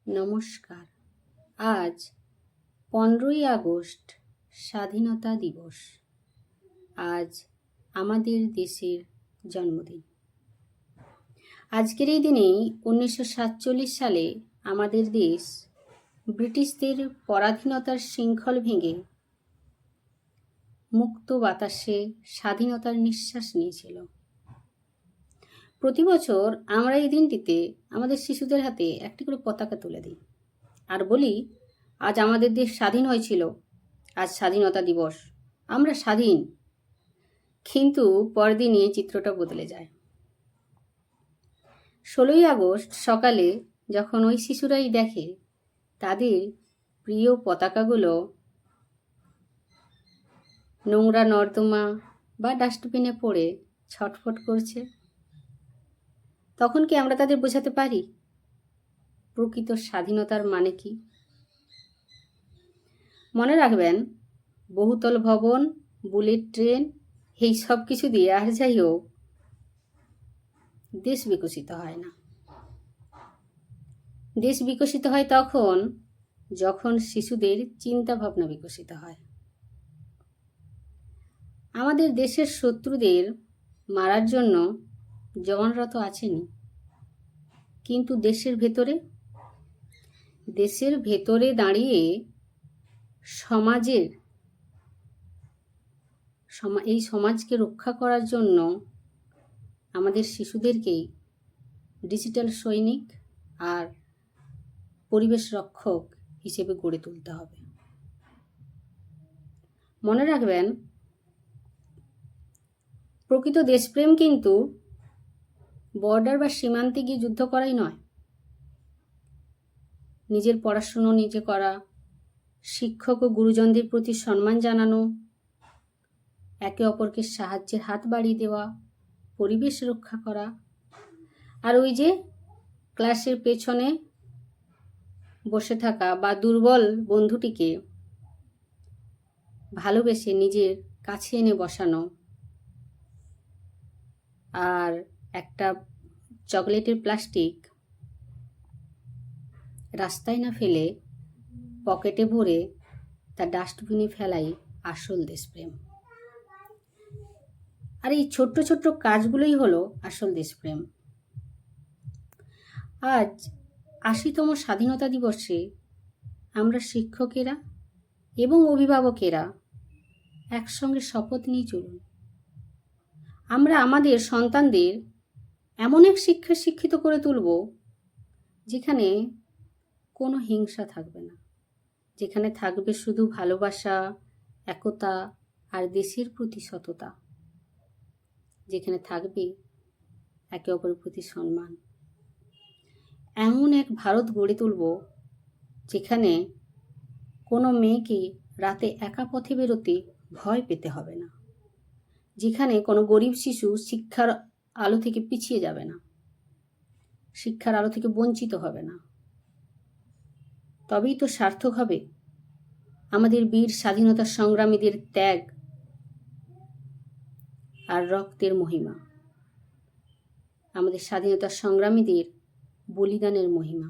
নমস্কার। আজ 15ই আগস্ট স্বাধীনতা দিবস। আজ আমাদের দেশের জন্মদিন। আজকের এই দিনেই 1947 সালে আমাদের দেশ ব্রিটিশদের পরাধীনতার শৃঙ্খল ভেঙে মুক্ত বাতাসে স্বাধীনতার নিঃশ্বাস নিয়েছিল। প্রতি বছর আমরা এই দিনটিতে আমাদের শিশুদের হাতে একটি করে পতাকা তুলে দিই আর বলি, আজ আমাদের দেশ স্বাধীন হয়েছিল, আজ স্বাধীনতা দিবস, আমরা স্বাধীন। কিন্তু পরদিনই চিত্রটা বদলে যায়। 16ই আগস্ট সকালে যখন ওই শিশুরাই দেখে তাদের প্রিয় পতাকাগুলো নোংরা নর্দমা বা ডাস্টবিনে পড়ে ছটফট করছে, তখন কি আমরা তাদের বোঝাতে পারি প্রকৃত স্বাধীনতার মানে কি? মনে রাখবেন, বহুতল ভবন, বুলেট ট্রেন, এই সব কিছু দিয়ে আর যাই হোক দেশ বিকশিত হয় না। দেশ বিকশিত হয় তখন যখন শিশুদের চিন্তা ভাবনা বিকশিত হয়। আমাদের দেশের শত্রুদের মারার জন্য জওয়ানরা তো আছেনই, কিন্তু দেশের ভেতরে দাঁড়িয়ে এই সমাজকে রক্ষা করার জন্য আমাদের শিশুদেরকেই ডিজিটাল সৈনিক আর পরিবেশ রক্ষক হিসেবে গড়ে তুলতে হবে। মনে রাখবেন, প্রকৃত দেশপ্রেম কিন্তু বর্ডার বা সীমান্তে গিয়ে যুদ্ধ করাই নয়। নিজের পড়াশুনো নিজে করা, শিক্ষক ও গুরুজনদের প্রতি সম্মান জানানো, একে অপরকে সাহায্যের হাত বাড়িয়ে দেওয়া, পরিবেশ রক্ষা করা, আর ওই যে ক্লাসের পেছনে বসে থাকা বা দুর্বল বন্ধুটিকে ভালোবেসে নিজের কাছে এনে বসানো, আর একটা চকলেটের প্লাস্টিক রাস্তায় না ফেলে পকেটে ভরে তা ডাস্টবিনে ফেলাই আসল দেশপ্রেম। আর এই ছোট্ট ছোট্ট কাজগুলোই হলো আসল দেশপ্রেম। আজ 80তম স্বাধীনতা দিবসে আমরা শিক্ষকেরা এবং অভিভাবকেরা একসঙ্গে শপথ নিয়ে চলুন, আমরা আমাদের সন্তানদের এমন এক শিক্ষায় শিক্ষিত করে তুলব যেখানে কোনো হিংসা থাকবে না, যেখানে থাকবে শুধু ভালোবাসা, একতা আর দেশের প্রতি সততা, যেখানে থাকবে একে অপরের প্রতি সম্মান। এমন এক ভারত গড়ে তুলব যেখানে কোনো মেয়েকে রাতে একা পথে বেরোতে ভয় পেতে হবে না, যেখানে কোনো গরিব শিশু শিক্ষার আলো থেকে পিছিয়ে যাবে না, শিক্ষার আলো থেকে বঞ্চিত হবে না। তবেই তো সার্থক হবে আমাদের বীর স্বাধীনতা সংগ্রামীদের ত্যাগ আর রক্তের মহিমা, আমাদের স্বাধীনতা সংগ্রামীদের বলিদানের মহিমা।